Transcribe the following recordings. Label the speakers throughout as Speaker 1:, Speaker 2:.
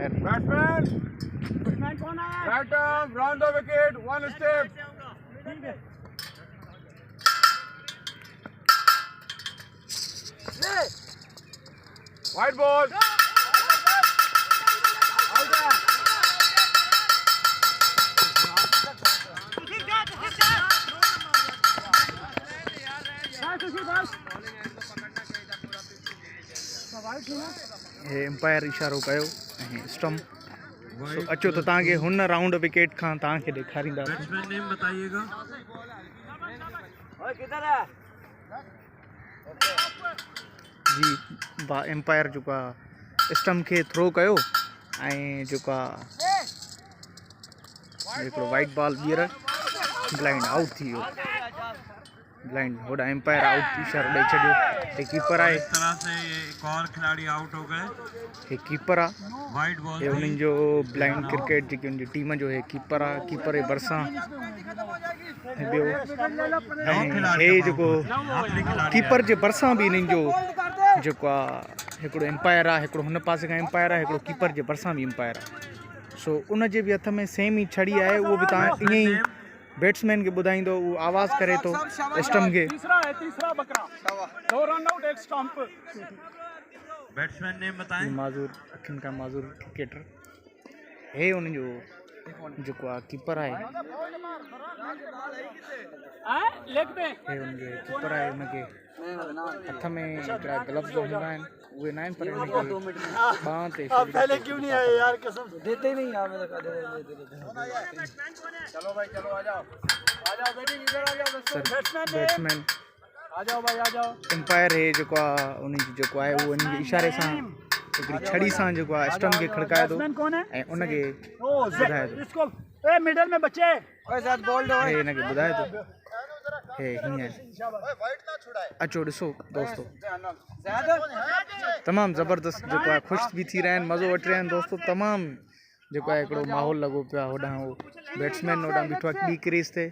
Speaker 1: Empire
Speaker 2: batsman कौन आया? Right arm round the wicket, one step. Wide ball,
Speaker 1: umpire इशारो कयो स्टम्प। सो अचो तो तव्हांखे हुन राउंड विकेट खां तव्हांखे ॾेखारींदासीं।
Speaker 3: बैट्समैन नेम बताइएगा।
Speaker 1: जी एम्पायर जेको आहे स्टम्प खे थ्रो कयो ऐं जेको आहे हिकिड़ो वाइट बॉल ॿीहर ब्लाइंड आउट थी वियो। ब्लाइंड होॾा एम्पायर आउट इशारो ॾेई छॾियो। हे कीपर आहे।
Speaker 3: इस तरह से एक और खिलाड़ी आउट हो गए।
Speaker 1: हे कीपर आहे।
Speaker 3: वाइट बॉल
Speaker 1: हे उन्हनि जो ब्लाइंड क्रिकेट जेकी उनजी टीम जो हे कीपर आहे। कीपर जे भरिसां ॿियो ऐं हे जेको कीपर जे भरिसां बि इन्हनि जो जेको आहे हिकिड़ो एम्पायर आहे। हिकिड़ो हुन पासे खां एम्पायर आहे, हिकिड़ो कीपर जे भरिसां बि एम्पायर आहे। सो उन जे बि हथ में सेम ई छड़ी आहे। उहो बि तव्हां ईअं ई बैट्समैन के बुधाइंदो। वो आवाज़ करे तो स्टम्प के।
Speaker 2: तीसरा बकरा, 2 run out 1 stump.
Speaker 3: Batsman name बताएं।
Speaker 1: माजूर अखिन का माजूर क्रिकेटर हे उन जो जेको कीपर आहे।
Speaker 2: लेग पे
Speaker 1: हे उन जो कीपर आहे। उनके हथ में हिकिड़ा ग्लव्स हूंदा आहिनि, उहे न आहिनि पर हिनखे बांह ते
Speaker 2: पहले क्यों नहीं आए यार, कसम देते ही नहीं यार। चलो भाई चलो, आ जाओ बैटिंग इधर आ जाओ।
Speaker 1: बैट्समैन
Speaker 2: आ जाओ भाई, आ जाओ।
Speaker 1: एम्पायर हे जेको आहे उन जी जेको आहे उहो उन जे इशारे सां हिकिड़ी छड़ी सां जेको आहे स्टम्प खे खड़काए थो ऐं उनखे ॿुधाए थो।
Speaker 2: इसको ए मिडल में बच्चे ओए साथ बॉल दो।
Speaker 1: हे हिनखे ॿुधाए थो हे हीअं अचो ॾिसो दोस्तो। तमामु ज़बरदस्त जेको आहे ख़ुशि बि थी रहिया आहिनि, मज़ो वठी रहिया आहिनि दोस्तो। तमामु जेको आहे हिकिड़ो माहौल लॻो पियो आहे। होॾां उहो बैट्समैन होॾां बीठो आहे ॿी क्रीज़ ते,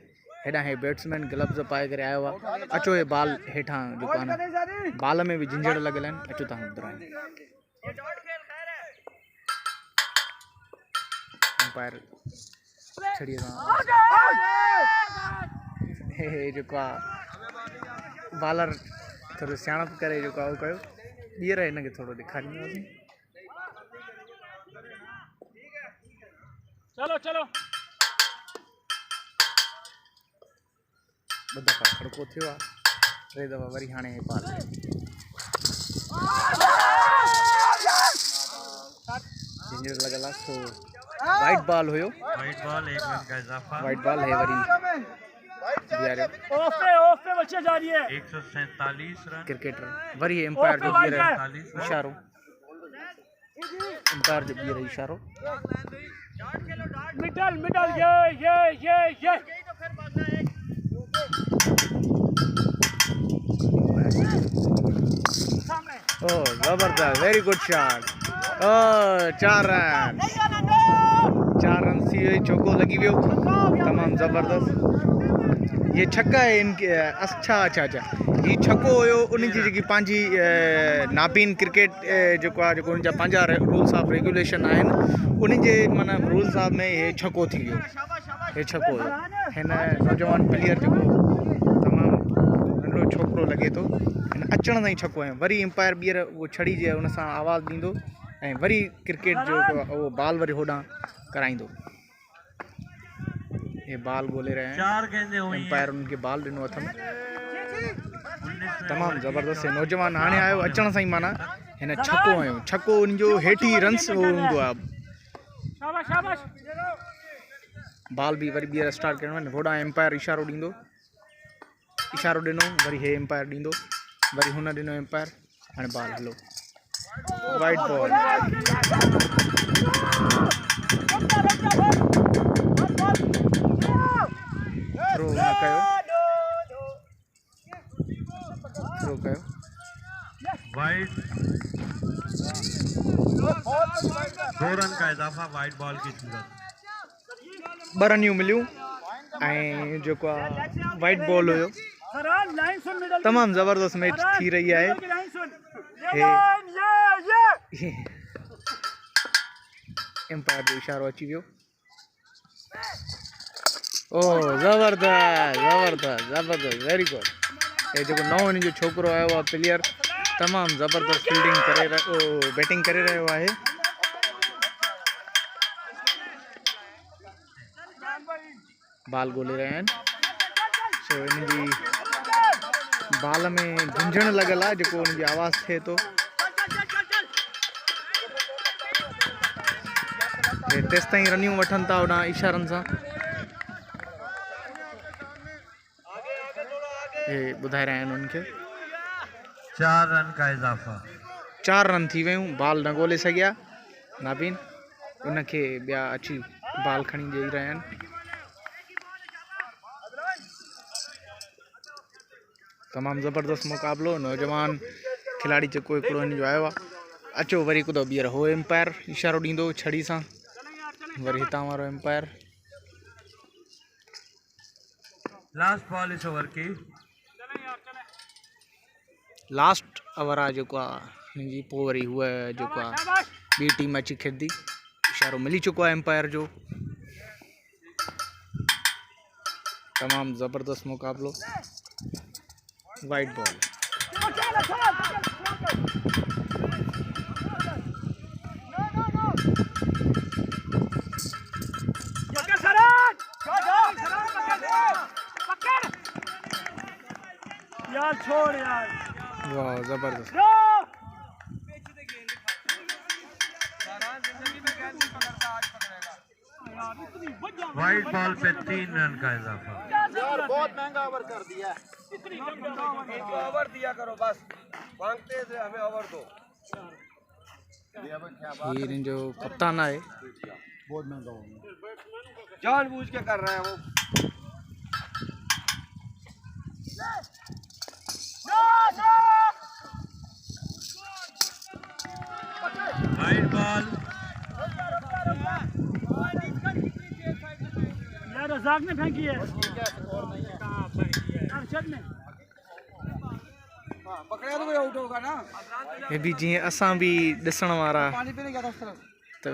Speaker 1: हेॾां हे बैट्समैन ग्लव्स पाए करे आयो आहे। अचो हे बॉल हेठां जेको आहे न बॉल में बि झंझड़ लॻियल आहिनि। अचो तव्हां ॿुधायो। एम्पायर छड़ीअ सां हे जेको आहे बॉलर थोरो सियाणप करे जेको आहे उहो कयो। ॿीहर हिनखे थोरो ॾेखारींदासीं।
Speaker 2: चलो चलो,
Speaker 1: 2 दफ़ा खड़को थियो आहे, 3 दफ़ा वरी हाणे हे बॉल झंझड़ लॻल आहे। सो वाइट बॉल हुयो।
Speaker 3: वाइट बॉल, 1 रन का इजाफा।
Speaker 1: वाइट बॉल है वरी
Speaker 2: ऑफ पे बच्चे जा रही है।
Speaker 3: 147 रन।
Speaker 1: क्रिकेटर वरी एम्पायर जो ॿीहर इशारो। एम्पायर जो ॿीहर इशारो।
Speaker 2: मिडल ये
Speaker 1: ओह जबरदस्त, वेरी गुड शॉट। ओह 4 रन थी वई। चौको लगी वियो। तमामु ज़बरदस्त। ये छक्का है इनके। अच्छा ये छक्को हुयो उनजी जेकी पंहिंजी नाबीन क्रिकेट जेको आहे जेको उनजा पंहिंजा रूल्स ऑफ रेगुलेशन आहिनि, उन जे माना रूल्स ऑफ में हे छक्को थी वियो। हे छक्को हुयो। हिन नौजवान प्लेयर जेको तमामु नंढो छोकिरो लॻे थो, हिन अचण ताईं छक्को आहे। वरी एम्पायर ॿीहर उहो छड़ी जे उन सां आवाज़ ॾींदो ऐं वरी क्रिकेट जो उहो बॉल वरी होॾां कराईंदो। ये बॉल ॻोल्हे रहिया आहिनि।
Speaker 3: 4 गेंदें हुई।
Speaker 1: एम्पायर उनखे बॉल ॾिनो हथ में। तमामु ज़बरदस्त नौजवान हाणे आयो अचण सां ई माना हिन छक्को आयो। छक्को उनजो हेठी रन्स हूंदो आहे। बॉल बि वरी ॿीहर स्टार्ट करिणो आहे। होॾां एम्पायर इशारो ॾींदो, इशारो ॾिनो वरी हे एम्पायर ॾींदो, वरी हुन ॾिनो एम्पायर। हाणे बॉल हलो, वाइट बॉल। थ्रो न कयो, थ्रो कयो।
Speaker 3: वाइट 2 रन का इजाफा वाइट बॉल की सूरत।
Speaker 1: 2 रनियूं मिलियूं ऐं जेको आहे वाइट बॉल हुयो। तमामु ज़बरदस्त मैच थी रही है। एम्पायर जो इशारो अची वियो। ओ ज़बरदस्त ज़बरदस्त ज़बरदस्त वेरी गुड। ये जो नओं इन जो छोकरो आयो आहे प्लेयर तमाम ज़बरदस्त फील्डिंग करे बैटिंग करे रहियो आहे। बाल गोले रहिया आहिनि। सो इन जी बाल में झुंझण लॻल आहे जेको उन जी आवाज़ थिए थो। तेसि ताईं रनियूं वठनि था होॾां इशारनि सां। हे ॿुधाए रहिया आहिनि उनखे
Speaker 3: 4 रन का इजाफा।
Speaker 1: 4 रन थी वियूं। बाल न ॻोल्हे सघिया नाबिन, उनखे ॿिया अची बाल खणी ॾेई रहिया आहिनि। तमामु ज़बरदस्त मुक़ाबिलो। नौजवान खिलाड़ी जेको हिकिड़ो हिन जो आयो आहे। अचो वरी हिकु दफ़ो ॿीहर हो एम्पायर इशारो ॾींदो छड़ी सां, वरी हितां वारो एम्पायर।
Speaker 3: लास्ट बॉल इस ओवर की।
Speaker 1: लास्ट ओवर आहे जेको आहे हिन जी। पोइ वरी हूअ जेको आहे ॿी टीम अची खेॾंदी। इशारो मिली चुको आहे एम्पायर जो। तमामु ज़बरदस्त मुक़ाबिलो। White ball.
Speaker 2: यार छोड़ यार।
Speaker 1: वाह ज़बरदस्त।
Speaker 3: वाइट बॉल पे 3 रन का इजाफा।
Speaker 2: यार बहुत महंगा ओवर कर दिया है। एक ओवर दिया करो बस, मांगते थे हमें ओवर दो।
Speaker 1: ये इन जो कप्तान है।
Speaker 2: बहुत महंगा ओवर जानबूझ के कर रहे हैं वो।
Speaker 3: White ball.
Speaker 2: यार रज़ाक ने फेंकी है। पकड़े तो कोई आउट होगा ना।
Speaker 1: ये भी जी असां भी ॾिसण वारा
Speaker 2: पानी पीने गया था उस तरफ।
Speaker 1: त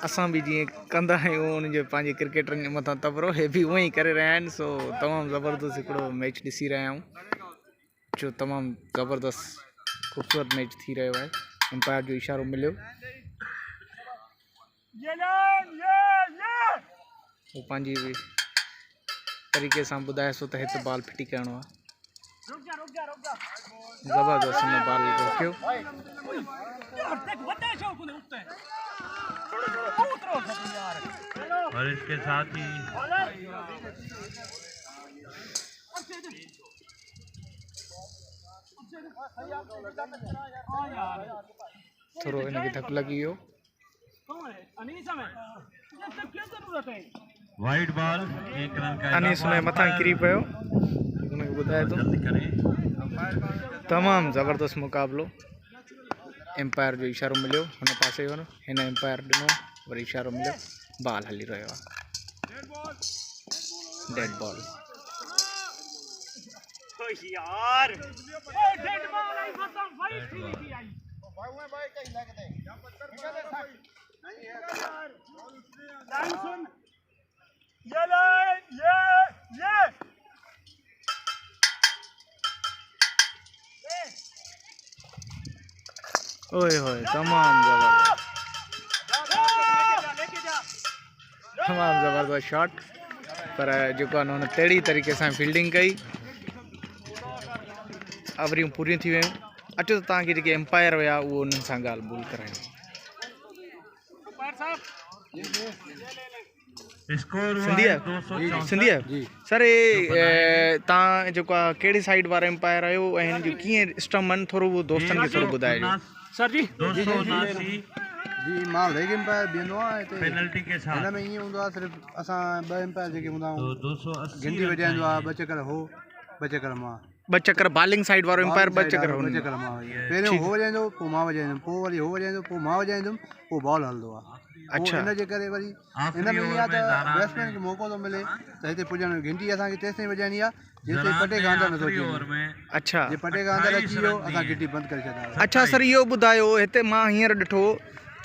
Speaker 1: असां भी जी कंदा आहियूं उन जो पंहिंजे क्रिकेटरनि जे मथां तबरो। हे भी उअं ई करे रहिया आहिनि। सो तमामु ज़बरदस्त हिकिड़ो मैच ॾिसी रहिया आहियूं जो तमामु ज़बरदस्त ख़ूबसूरत मैच थी रहियो आहे। एम्पायर जो इशारो मिलियो। वो पंहिंजी तरीक़े सां ॿुधाए सो त हिते बाल फिटी करणो आहे। ज़बरदस्त हिन बाल रोकियो।
Speaker 3: और इसके साथ ही
Speaker 1: थोरो हिनखे धक लॻी वियो।
Speaker 3: वाइट बॉल 1 रन का
Speaker 1: अनीस
Speaker 3: इजाफा।
Speaker 1: में मथां किरी पियो। हुनखे ॿुधाए थो।
Speaker 3: जल्दी करें।
Speaker 1: तमामु ज़बरदस्त मुक़ाबिलो। एम्पायर जो इशारो मिलियो हुन पासे वञो। हिन एम्पायर ॾिनो वरी इशारो मिलियो। बाल हली रहियो आहे। Dead ball.
Speaker 2: यार
Speaker 1: ओए होए तमाम ज़बरदस्त तमाम ज़बरदस्त शॉट। पर जेको आहे हुन तहिड़ी तरीक़े सां फील्डिंग कई। अवरियूं पूरियूं थी वियूं। अचो त तव्हांखे जेके एम्पायर हुया उहो उन्हनि सां ॻाल्हि ॿोल करायूं।
Speaker 3: स्कोर हुआ
Speaker 1: सिंधी
Speaker 3: है
Speaker 1: है?
Speaker 3: 264।
Speaker 1: सिंधी आहे सर। ये तव्हां जेको आहे कहिड़े साइड वारा एम्पायर आहियो ऐं हिन जो कीअं स्टम्प आहिनि थोरो उहो दोस्तनि खे थोरो ॿुधाइजो।
Speaker 2: सर जी
Speaker 3: 279
Speaker 4: जी मां लेग एम्पायर बीहंदो आहियां हिते।
Speaker 3: पेनल्टी के साथ।
Speaker 4: हिन में ईअं हूंदो आहे सिर्फ़ु असां ॿ एम्पायर जेके हूंदा
Speaker 3: तो
Speaker 4: आहियूं
Speaker 3: 280
Speaker 4: गिनती वॼाईंदो आहे। 2 चकर हो 2 चकर मां।
Speaker 1: 2 चकर बॉलिंग साइड वारो एम्पायर 2 चकर
Speaker 4: 2
Speaker 1: हुन।
Speaker 4: चकर मां। पहिरियों हो वॼाईंदो पोइ मां वॼाईंदुमि पोइ वरी हो वॼाईंदो पोइ मां वॼाईंदुमि पोइ बॉल हलंदो आहे।
Speaker 1: अच्छा।
Speaker 4: हिन जे करे वरी हिन में इहा त बैट्समैन खे मौक़ो थो मिले त हिते पुॼण। घंटी असांखे तेसि ताईं वॼाइणी आहे जेसिताईं पटे खां अंदरि नथो अचे।
Speaker 1: अच्छा
Speaker 4: जे पटे खां अंदरि अची वियो असां घंटी बंदि करे छॾंदासीं।
Speaker 1: अच्छा सर इहो ॿुधायो हिते मां हींअर ॾिठो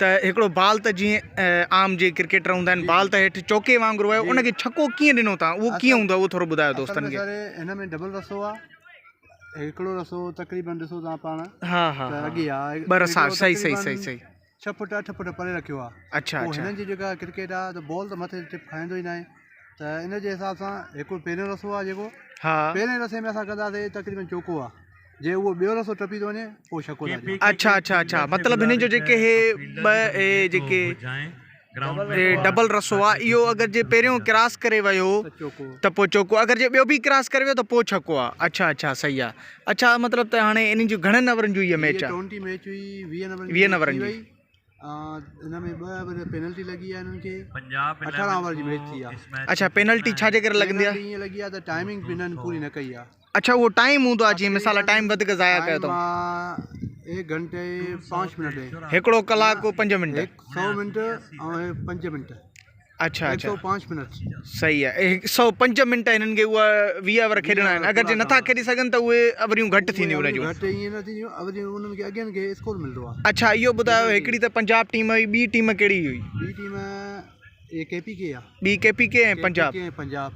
Speaker 1: त त हिकिड़ो बाल त जीअं आम जे क्रिकेटर हूंदा आहिनि बाल त हेठि चौके वांगुरु वियो उनखे छको कीअं ॾिनो तव्हां उहो कीअं हूंदो आहे उहो थोरो ॿुधायो दोस्तनि खे
Speaker 4: सर हिन में डबल रसो आहे हिकिड़ो रसो तक़रीबन ॾिसो तव्हां पाण
Speaker 1: हा हा
Speaker 4: त अॻे आहे
Speaker 1: ॿ रसा सही सही सही सही
Speaker 4: 6 फुट 8 फुट परे रखियो आहे
Speaker 1: अच्छा
Speaker 4: पोइ
Speaker 1: अच्छा
Speaker 4: हिननि जी जेका क्रिकेट आहे त बॉल त मथे टिप खाईंदो ई न आहे त इन जे हिसाब सां हिकिड़ो पहिरियों रसो आहे जेको
Speaker 1: हा
Speaker 4: पहिरें रसे में असां कंदासीं तक़रीबन चौको आहे जे उहो ॿियो रसो टपी थो वञे पोइ छको था ॾियूं।
Speaker 1: अच्छा अच्छा अच्छा मतिलबु हिन जो जेके हे ॿ जेके डबल रसो आहे इहो अगरि जे पहिरियों क्रॉस करे वियो
Speaker 4: चौको
Speaker 1: त पोइ चौको अगरि जे ॿियो बि क्रॉस करे वियो त पोइ छको आहे अच्छा अच्छा सही आहे अच्छा मतिलबु त हाणे इन्हनि जूं घणनि ओवरनि जूं इहा मैच आहे
Speaker 4: 20 मैच हुई 20
Speaker 1: 20 ओवरनि जी
Speaker 4: हिन में 2 ओवर पेनल्टी लॻी आहे हिननि खे
Speaker 3: पंजाब
Speaker 4: 18 ओवर जी मैच थी आहे
Speaker 1: अच्छा पेनल्टी छाजे करे लॻंदी आहे
Speaker 4: ईअं लॻी आहे त टाइमिंग बि हिननि पूरी न कई आहे
Speaker 1: अच्छा उहो टाइम हूंदो आहे जीअं मिसाल टाइम वधीक ज़ाया कयो अथऊं
Speaker 4: 1 घंटे 5 मिनट
Speaker 1: हिकिड़ो कलाक 5 मिंट
Speaker 4: 100 मिनट ऐं 5 मिनट
Speaker 1: अच्छा अच्छा
Speaker 4: 105 मिनट
Speaker 1: सही आहे 105 मिंट हिननि खे उहा 20 ओवर खेॾणा आहिनि अगरि जे नथा खेॾी सघनि त उहे अवरियूं घटि थींदियूं उन जूं
Speaker 4: घटि ईअं न थींदियूं अवरियूं उन्हनि खे अॻियनि खे स्कोर मिलंदो आहे
Speaker 1: अच्छा इहो ॿुधायो हिकिड़ी त पंजाब टीम हुई ॿी टीम कहिड़ी हुई
Speaker 4: ॿी टीम KPK आहे
Speaker 1: ॿी KPK ऐं पंजाब
Speaker 4: KPK ऐं पंजाब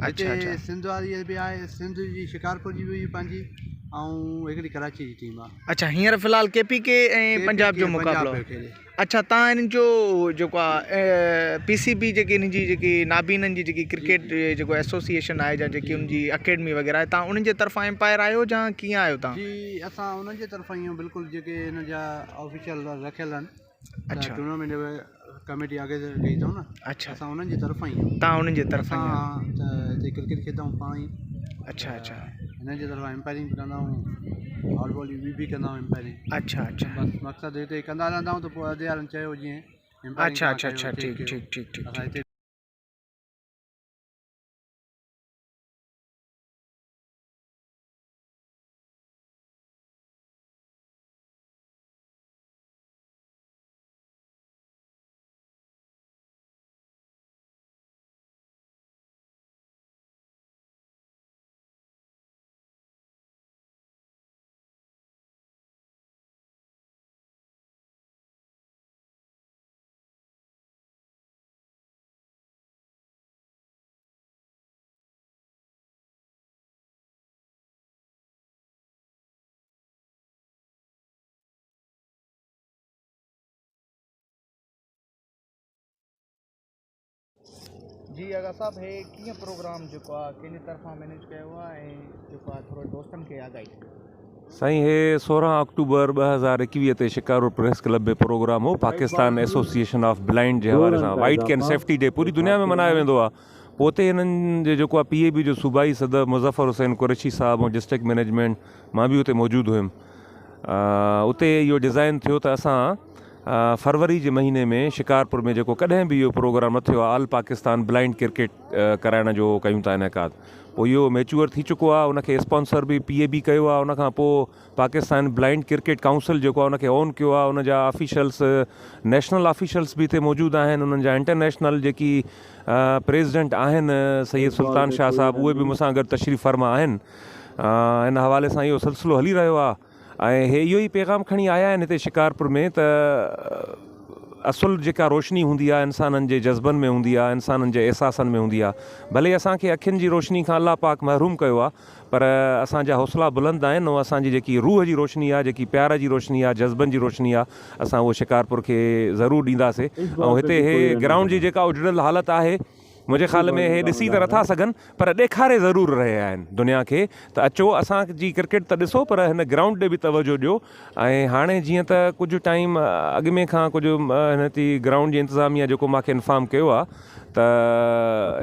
Speaker 1: अच्छा अच्छा
Speaker 4: सिंध वारी बि आहे सिंध जी शिकारपुर जी बि हुई पंहिंजी ऐं हिकिड़ी कराची जी टीम आहे
Speaker 1: अच्छा हींअर फ़िलहाल KPK ऐं पंजाब जो मुक़ाबिलो अच्छा तव्हां हिननि जो जेको आहे PCB जेकी हिन जी जेकी नाबीननि जी जेकी क्रिकेट जेको एसोसिएशन आहे या जेकी उनजी अकेडमी वग़ैरह आहे तव्हां उन्हनि जे तरफ़ां एम्पायर आहियो या कीअं आहियो तव्हां
Speaker 4: जी असां उन्हनि जे तरफ़ां ई बिल्कुलु जेके हिन जा ऑफिशियल रखियल आहिनि
Speaker 1: अच्छा
Speaker 4: टूर्नामेंट कमेटी आगे कई अथऊं न
Speaker 1: अच्छा
Speaker 4: असां उन्हनि जी तरफ़ां ई
Speaker 1: तव्हां उन्हनि जे तरफ़ां ई
Speaker 4: असां त हिते क्रिकेट खेॾंदा आहियूं पाण ई
Speaker 1: अच्छा अच्छा
Speaker 4: हिन जे तरफ़ां एम्पायरिंग बि कंदा आहियूं हॉट बॉल बि कंदा आहियूं एम्पायरिंग
Speaker 1: अच्छा अच्छा
Speaker 4: बसि मक़सदु हिते कंदा रहंदा आहियूं त पोइ अधे वारनि चयो जीअं
Speaker 1: अच्छा अच्छा अच्छा ठीकु ठीकु ठीकु ठीकु
Speaker 4: असां हिते
Speaker 1: जी अगर साहब हे कीअं प्रोग्राम जेको आहे कंहिंजी तरफ़ां मैनेज कयो आहे ऐं जेको आहे थोरो दोस्तनि खे आगाही
Speaker 5: साईं हे 16 अक्टूबर 2021 ते शिकारो प्रेस क्लब में प्रोग्राम हो पाकिस्तान एसोसिएशन ऑफ ब्लाइंड जे हवाले सां वाइट कैन सेफ्टी डे पूरी दुनिया में मल्हायो वेंदो आहे पोइ उते हिननि जो जेको आहे PAB जो सूबाई सदर मुज़फ़र हुसैन कुरैशी साहब ऐं डिस्ट्रिक्ट मैनेजमेंट मां बि उते मौजूदु हुयुमि उते इहो डिज़ाइन थियो त असां फरवरी जे महीने में शिकारपुर में जेको कॾहिं बि इहो प्रोग्राम न थियो आहे ऑल पाकिस्तान ब्लाइंड क्रिकेट कराइण जो कयूं था इनकाद पोइ इहो मैच्योर थी चुको आहे उनखे स्पॉन्सर बि PAB कयो आहे उनखां पोइ पाकिस्तान ब्लाइंड क्रिकेट काउंसिल जेको आहे उनखे ऑन कयो आहे उन जा ऑफिशल्स नेशनल ऑफिशल्स बि हिते मौजूदु आहिनि उन्हनि जा इंटरनेशनल जेकी प्रेसिडेंट आहिनि सैयद सुल्तान शाह साहब उहे बि मूंसां गॾु तशरीफ़ फरमा आहिनि इन हवाले सां इहो सिलसिलो हली रहियो आहे ऐं हे इहो ई पैगाम खणी आया आहिनि हिते शिकारपुर में त असुल जेका रोशनी हूंदी आहे इंसाननि जे जज़्बनि में हूंदी आहे इंसाननि जे एहसासनि में हूंदी आहे भले असांखे अखियुनि जी रोशनी खां अलाह पाक महरूम कयो आहे पर असांजा हौसला बुलंद आहिनि ऐं असांजी जेकी रूह जी रोशनी आहे जेकी प्यार जी रोशनी आहे जज़्बनि जी रोशनी आहे असां उहो शिकारपुर खे ज़रूरु ॾींदासीं ऐं हिते हे ग्राउंड जी जेका उजड़ियल हालत आहे मुंहिंजे ख़्याल में हे ॾिसी त नथा सघनि पर ॾेखारे ज़रूरु रहिया आहिनि दुनिया खे त अचो असांजी क्रिकेट त ॾिसो पर हिन ग्राउंड ॾे बि तवजो ॾियो ऐं हाणे जीअं त कुझु टाइम अॻु में खां कुझु हिन ते ग्राउंड जी इंतिज़ामिया जेको मूंखे इंफॉर्म कयो आहे त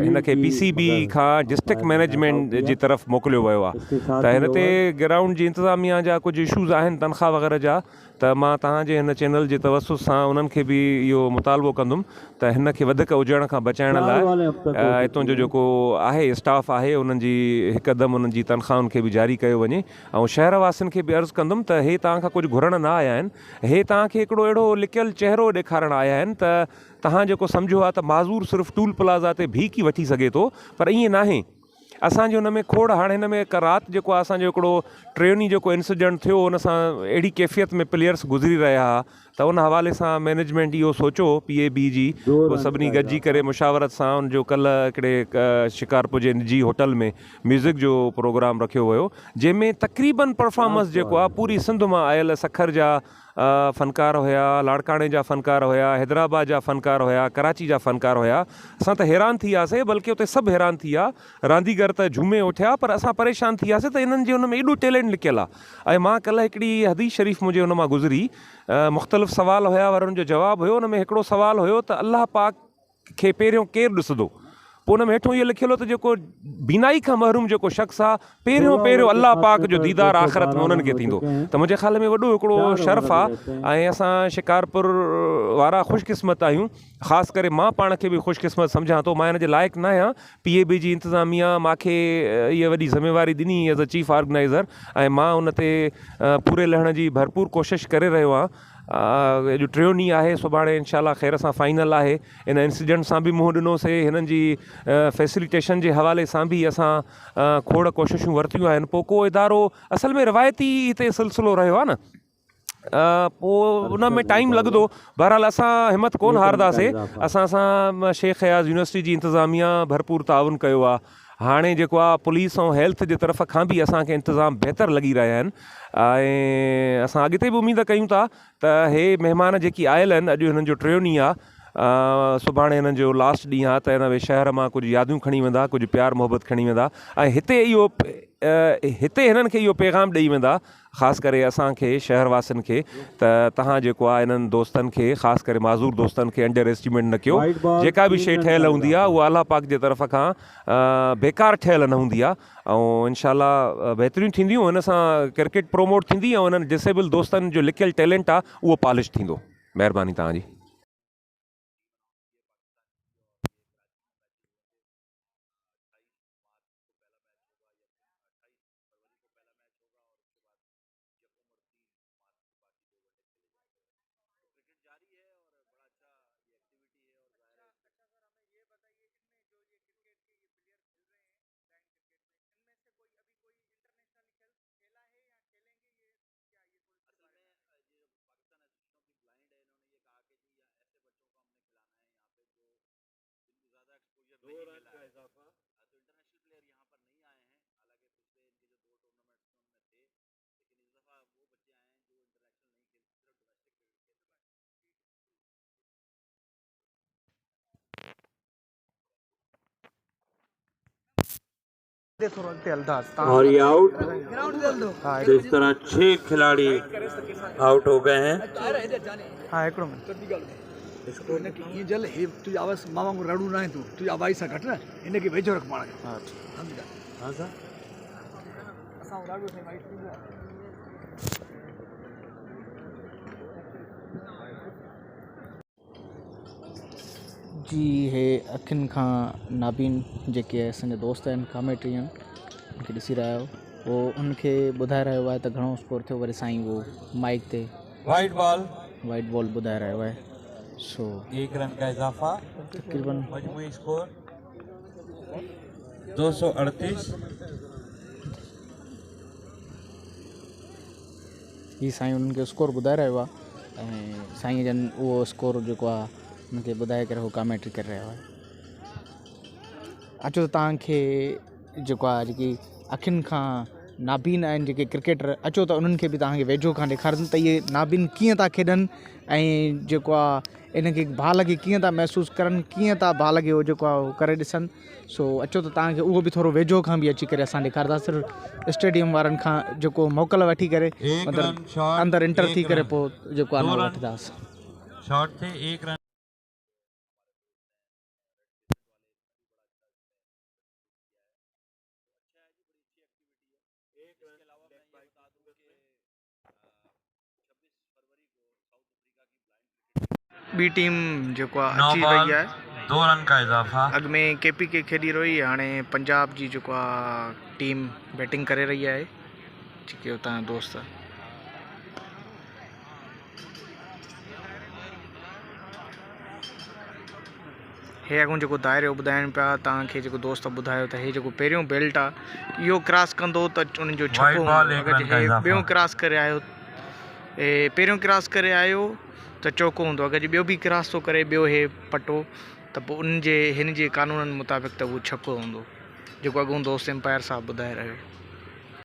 Speaker 5: हिनखे PCB खां डिस्ट्रिक्ट मैनेजमेंट जी तरफ़ मोकिलियो वियो आहे त हिन ते ग्राउंड जी इंतिज़ामिया जा कुझु इशूज़ आहिनि तनख़्वाह वग़ैरह जा त मां तव्हांजे हिन चैनल जे तवसुस सां उन्हनि खे बि इहो मुतालबो कंदुमि त हिन खे वधीक उजण खां बचाइण लाइ हितां जो जेको आहे स्टाफ आहे उन्हनि जी हिकदमि उन्हनि जी तनख़्वाहुनि खे बि जारी कयो वञे ऐं शहर वासियुनि खे बि अर्ज़ु कंदुमि त हे तव्हां खां कुझु घुरण न आया आहिनि हे तव्हांखे हिकिड़ो अहिड़ो लिकियल चहिरो ॾेखारण आया आहिनि त तव्हां जेको सम्झो आहे त माज़ूर सिर्फ़ु टूल प्लाज़ा ते भीख ई वठी सघे थो पर ईअं नाहे असांजे हुन में खोड़ हाणे हिन में हिकु राति जेको आहे असांजो हिकिड़ो टे ॾींहं जेको इंसिडेंट थियो हुन सां अहिड़ी कैफ़ियत में प्लेयर्स गुज़री रहिया हुआ त उन हवाले सां मैनेजमेंट इहो सोचियो PAB जी सभिनी गॾिजी करे मुशावरत सां उनजो कल्ह हिकिड़े शिकारपुर जे निजी होटल में म्यूज़िक जो प्रोग्राम रखियो वियो जंहिंमें तक़रीबन परफॉर्मेंस जेको आहे पूरी सिंध मां आयल सखर जा फ़नकार हुया, लाड़काणे जा फ़नकार हुया, हैदराबाद जा फ़नकार हुया, कराची जा फ़नकार हुया। असां त हैरान थी वियासीं, बल्कि उते सभु हैरान थी विया, रांदीगर त झूमे उथिया, पर असां परेशान थी वियासीं त इन्हनि जे हुन में एॾो टैलेंट लिकियल आहे। ऐं मां कल्ह हिकिड़ी हदीस शरीफ़ मुंहिंजे हुन मां गुज़री, मुख़्तलिफ़ सवाल हुया पर हुनजो जवाबु हुयो, हुन में हिकिड़ो सवाल हुयो त अल्लाह पाक खे पहिरियों केरु ॾिसंदो, पोइ हुन में हेठों इहो लिखियलु हो त जेको बीनाई खां महरूम जेको शख़्स आहे पहिरियों अल्लाह पाक जो दीदार आख़िरत में उन्हनि खे थींदो। त मुंहिंजे ख़्याल में वॾो हिकिड़ो शर्फ़ आहे ऐं असां शिकारपुर वारा ख़ुशकिस्मत आहियूं, ख़ासि करे मां पाण खे बि ख़ुशकिस्मत सम्झां थो। मां हिन जे लाइक़ु न आहियां, PAB जी इंतिज़ामिया मूंखे इहा वॾी ज़िमेवारी ॾिनी एज़ अ चीफ ऑर्गेनाइज़र ऐं मां उन ते पूरे लहण जी भरपूर कोशिशि करे रहियो आहियां। अॼु टियों ॾींहुं आहे, सुभाणे इंशाल्लाह ख़ैर सां फाइनल आहे। इन इंसिडेंट सां बि मुंहुं ॾिनोसीं, हिननि जी फैसिलिटेशन जे हवाले सां बि असां खोड़ कोशिशूं वरितियूं आहिनि। पोइ को इदारो असल में रिवायती हिते सिलसिलो रहियो आहे न, पोइ उन में टाइम लॻंदो। बहरहाल असां हिमत कोन हारदासीं, असां सां शेख हयाज़ यूनिवर्सिटी जी इंतिज़ामिया भरपूर ताउन कयो आहे। हाणे जेको आहे पुलिस ऐं हेल्थ जे तरफ़ खां बि असांखे इंतिज़ाम बहितर लॻी रहिया आहिनि ऐं असां अॻिते बि उमेद कयूं था त हे महिमान जेकी आयल आहिनि, अॼु हिननि जो टियों ॾींहुं आहे, सुभाणे हिननि जो लास्ट ॾींहुं आहे, त हिन शहर मां कुझु यादियूं खणी वेंदा, कुझु प्यार मोहबत खणी वेंदा ऐं हिते हिननि खे इहो पैगाम ॾेई वेंदा, ख़ासि करे असांखे शहरवासियुनि खे, त तव्हां जेको आहे इन्हनि दोस्तनि खे, ख़ासि करे माज़ूर दोस्तनि खे अंडर एस्टिमेट न कयो। जेका बि शइ ठहियलु हूंदी आहे उहा अल्लाह पाक जे तरफ़ खां बेकार ठहियलु न हूंदी आहे ऐं इंशाल्लाह बहितरीन थींदियूं। हिन सां क्रिकेट प्रोमोट थींदी ऐं उन्हनि डिसेबल दोस्तनि जो लिकियल टैलेंट आहे उहो पॉलिश थींदो। महिरबानी तव्हांजी।
Speaker 3: और ये आउट, इस तरह 6 खिलाड़ी आउट हो गए हैं।
Speaker 2: ये जल हे तुझे आवाज मामा को रड़ू ना है, तू तुझे आवाज सा घट ना इन्हें के भेजो रख मार। हां हां सर असा रड़ू से वाइट जी हे अखियुनि खां नाबीन जेके असांजा दोस्त आहिनि कॉमेंट्री आहिनि उनखे ॾिसी रहिया आहियो, उहो उनखे ॿुधाए रहियो आहे त घणो स्कोर थियो। वरी साईं उहो माइक ते वाइट बॉल ॿुधाए रहियो आहे। सो
Speaker 3: 1 रन का इजाफा,
Speaker 2: तकरीबन
Speaker 3: मजमूई स्कोर 238।
Speaker 2: ही साईं उन्हनि खे स्कोर ॿुधाए रहियो आहे ऐं साईं जन उहो स्कोर जेको आहे उनखे ॿुधाए करे उहो कॉमेंट्री करे रहियो आहे। अचो त तव्हांखे जेको आहे जेकी अखियुनि खां नाबीन आहिनि जेके क्रिकेटर, अचो त उन्हनि खे बि तव्हांखे वेझो खां ॾेखारनि त इहे नाबीन कीअं था खेॾनि ऐं जेको आहे इनखे बाल खे कीअं था महसूसु करनि, कीअं था बाल खे उहो जेको आहे उहो करे ॾिसनि। सो अचो त तव्हांखे उहो बि थोरो वेझो खां बि अची करे असां ॾेखारंदासीं। स्टेडियम वारनि खां जेको मोकल वठी करे अंदरि इंटर थी करे पोइ जेको आहे वठंदासीं।
Speaker 3: शॉट थे 1 रन।
Speaker 1: बी टीम जेको आहे अची वई आहे,
Speaker 3: 2 रन का इजाफा।
Speaker 1: अॻु में KPK खेॾी रही, हाणे पंजाब जी जेको आहे टीम बैटिंग करे रही आहे, जेके हुतां जा दोस्त।
Speaker 2: हे अॻूं जेको दायरो ॿुधाइनि पिया तव्हांखे जेको दोस्त ॿुधायो त हे जेको पहिरियों बेल्ट आहे इहो क्रॉस कंदो त उनजो छको हूंदो। अगरि हे ॿियों क्रॉस करे आयो पहिरियों क्रॉस करे आयो त चौको हूंदो। अगरि ॿियो बि क्रॉस थो करे ॿियो हे पटो त पोइ उनजे हिन जे कानूननि मुताबिक़ त उहो छको हूंदो, जेको अॻूं दोस्त एम्पायर साहब ॿुधाए रहियो।